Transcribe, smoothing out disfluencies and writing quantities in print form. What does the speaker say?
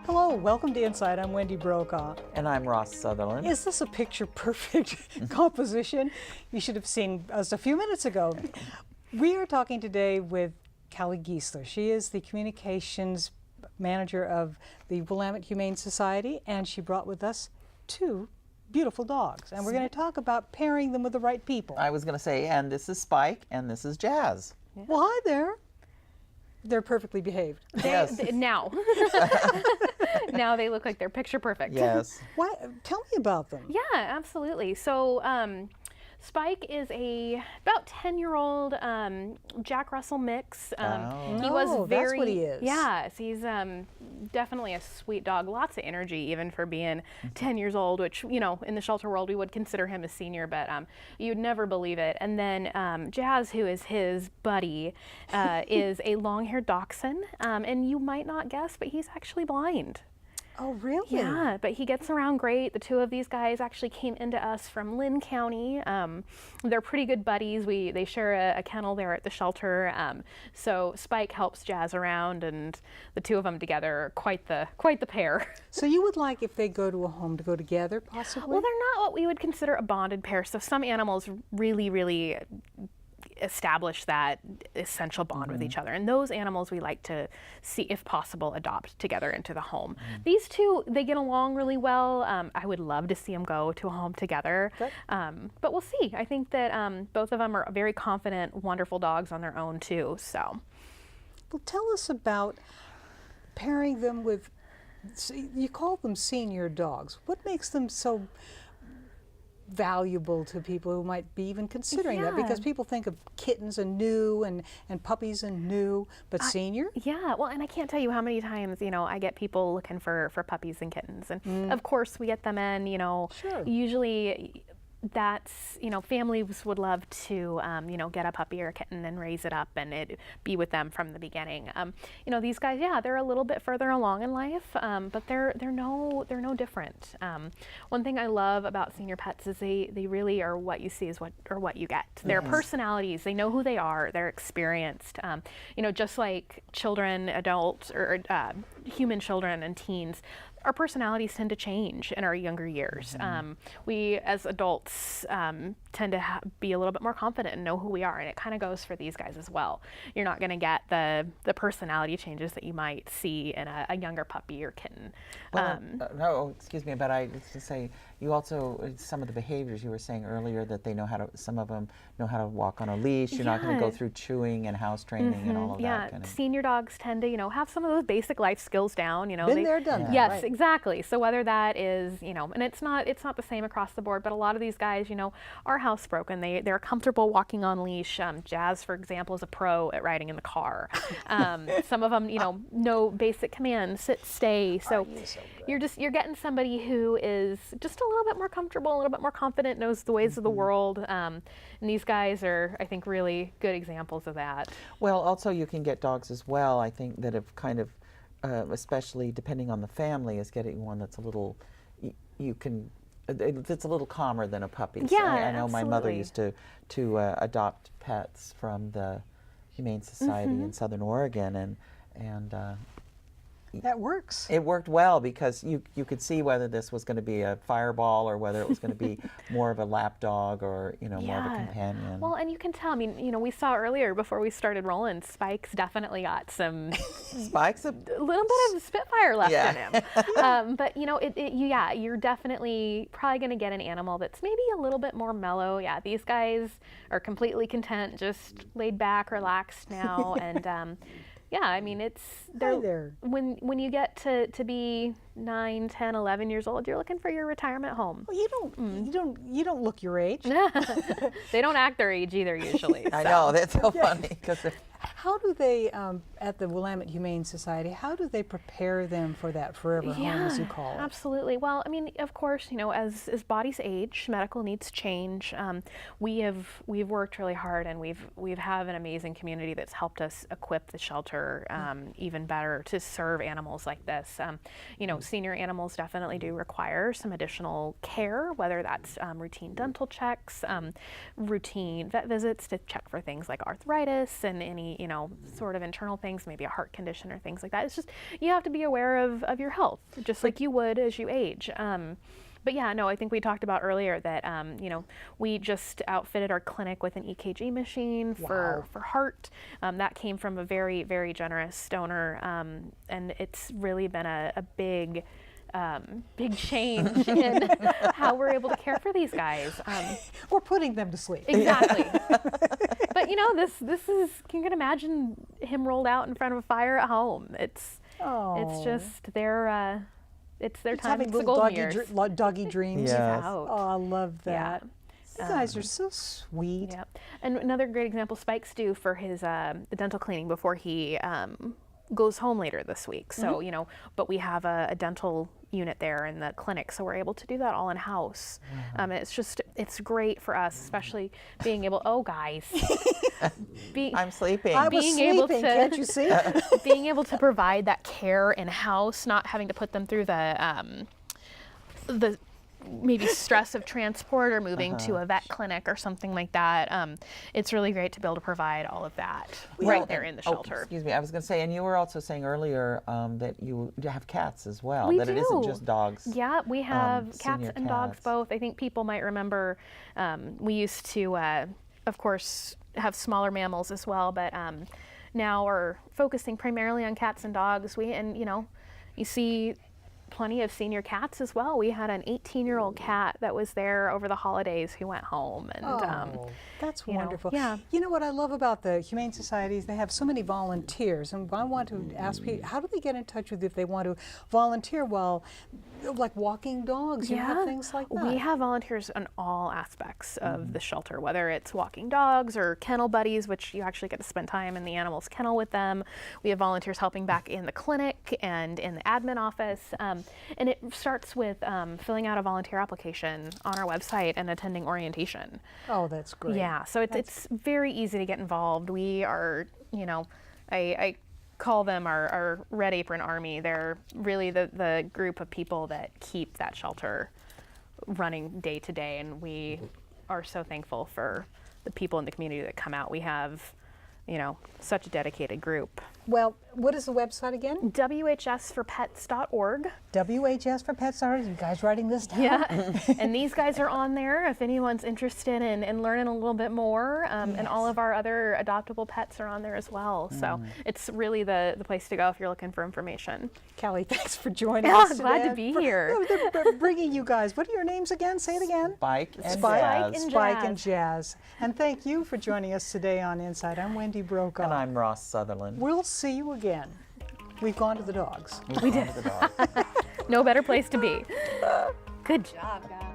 Hello, welcome to InSight. I'm Wendy Brokaw. And I'm Ross Sutherland. Is this a picture-perfect composition? You should have seen us a few minutes ago. We are talking today with Callie Giesler. She is the communications manager of the Willamette Humane Society, and she brought with us two beautiful dogs. And we're going to talk about pairing them with the right people. I was going to say, and this is Spike, and this is Jazz. Yeah. Well, hi there. They're perfectly behaved. Yes. Now. Now they look like they're picture perfect. Yes. Why? Tell me about them. Yeah, absolutely. So Spike is a about 10-year-old Jack Russell mix. He was very, that's what he is. Yes, he's definitely a sweet dog. Lots of energy, even for being 10 years old, which, you know, in the shelter world we would consider him a senior, but you'd never believe it. And then Jazz, who is his buddy, is a long-haired dachshund, and you might not guess, but he's actually blind. Oh, really? Yeah, but he gets around great. The two of these guys actually came into us from Lynn County. They're pretty good buddies. They share a kennel there at the shelter. So Spike helps Jazz around, and the two of them together are quite the pair. So you would like, if they go to a home, to go together, possibly? Well, they're not what we would consider a bonded pair. So some animals really establish that essential bond with each other, and those animals we like to see, if possible, adopt together into the home. These two, they get along really well. I would love to see them go to a home together, but we'll see. I think that both of them are very confident, wonderful dogs on their own too. So, well, tell us about pairing them with, you call them senior dogs. What makes them so valuable to people who might be even considering that? Because people think of kittens and new and puppies and new, but senior? Yeah, well, and I can't tell you how many times, you know, I get people looking for puppies and kittens. And of course we get them in, you know, usually that's, you know, families would love to, you know, get a puppy or a kitten and raise it up and it be with them from the beginning. You know, these guys, yeah, they're a little bit further along in life, but they're no different. One thing I love about senior pets is they really are what you see is what you get. Their personalities, they know who they are, they're experienced. You know, just like children, adults, or human children and teens, our personalities tend to change in our younger years. We, as adults, tend to be a little bit more confident and know who we are, and it kind of goes for these guys as well. You're not going to get the personality changes that you might see in a younger puppy or kitten. Well, no, excuse me, but I was to say, you also, some of the behaviors you were saying earlier, that they know how to, some of them know how to walk on a leash. You're not going to go through chewing and house training and all of that. Yeah, senior dogs tend to, you know, have some of those basic life skills down. You know, been there, done that. Yes, right. Exactly. So whether that is, you know, and it's not the same across the board, but a lot of these guys, you know, are housebroken. They're comfortable walking on leash. Jazz, for example, is a pro at riding in the car. Some of them, you know basic commands, sit, stay. So you're getting somebody who is just a little bit more comfortable, a little bit more confident, knows the ways of the world. And these guys are, I think, really good examples of that. Well, also you can get dogs as well, I think, that have kind of, especially depending on the family, is getting one that's a little, it's a little calmer than a puppy. Yeah, I know my mother used to adopt pets from the Humane Society in Southern Oregon, and that works. It worked well because you could see whether this was going to be a fireball or whether it was going to be more of a lap dog or, you know, more of a companion. Well, and you can tell, I mean, you know, we saw earlier before we started rolling, Spike's definitely got some Spike's a little bit of Spitfire left in him. But, you know, you're definitely probably going to get an animal that's maybe a little bit more mellow. Yeah, these guys are completely content, just laid back, relaxed now, and yeah, I mean, when you get to be 9, 10, 11 years old, you're looking for your retirement home. Well, you don't look your age. They don't act their age either, usually. I know, that's so funny. Because how do they, at the Willamette Humane Society, how do they prepare them for that forever home, as you call it? Absolutely. Well, I mean, of course, you know, as bodies age, medical needs change. We've worked really hard, and we've have an amazing community that's helped us equip the shelter even better to serve animals like this. You know, senior animals definitely do require some additional care, whether that's routine dental checks, routine vet visits to check for things like arthritis and any you know, sort of internal things, maybe a heart condition or things like that. It's just, you have to be aware of your health, just like you would as you age. But yeah, no, I think we talked about earlier that, you know, we just outfitted our clinic with an EKG machine for heart. That came from a very, very generous donor. And it's really been a big change in how we're able to care for these guys. We're putting them to sleep. Exactly. But you know, this is, you can imagine him rolled out in front of a fire at home. It's just their it's their time. Having It's the little golden years. doggy dreams. Yes. Oh, I love that. Yeah. You guys are so sweet. Yeah. And another great example, Spike's due for his the dental cleaning before he goes home later this week. So, you know, but we have a dental unit there in the clinic, so we're able to do that all in house. It's great for us, especially being able, I'm sleeping. I was sleeping, can't you see? being able to provide that care in house, not having to put them through the maybe stress of transport or moving to a vet clinic or something like that. It's really great to be able to provide all of that right there in the shelter. Excuse me, I was going to say, and you were also saying earlier that you have cats as well, We that do. it isn't just dogs. Yeah, we have cats senior and dogs cats. both. I think people might remember we used to, of course, have smaller mammals as well, but now we're focusing primarily on cats and dogs. And you know, you see plenty of senior cats as well. We had an 18-year-old cat that was there over the holidays who went home. And that's you know, wonderful. yeah. You know what I love about the Humane Societies? They have so many volunteers, and I want to ask people, how do they get in touch with you if they want to volunteer while, like walking dogs, you know, things like that? We have volunteers on all aspects of the shelter, whether it's walking dogs or kennel buddies, which you actually get to spend time in the animal's kennel with them. We have volunteers helping back in the clinic and in the admin office. And it starts with filling out a volunteer application on our website and attending orientation. Oh, that's great. Yeah, so it's very easy to get involved. We are, you know, I call them our Red Apron Army. They're really the group of people that keep that shelter running day to day, and we are so thankful for the people in the community that come out. We have, you know, such a dedicated group. Well, what is the website again? WHSforpets.org. WHSforpets.org. You guys writing this down? Yeah, and these guys are on there if anyone's interested in learning a little bit more. And all of our other adoptable pets are on there as well. So it's really the place to go if you're looking for information. Callie, thanks for joining us today. Glad to be here. They're bringing you guys. What are your names again? Say it again. Spike and Spike Jazz. and Spike and Jazz. And thank you for joining us today on InSight. I'm Wendy Brokaw. And I'm Ross Sutherland. We'll see you again. We've gone to the dogs. We did. No better place to be. Good job, guys.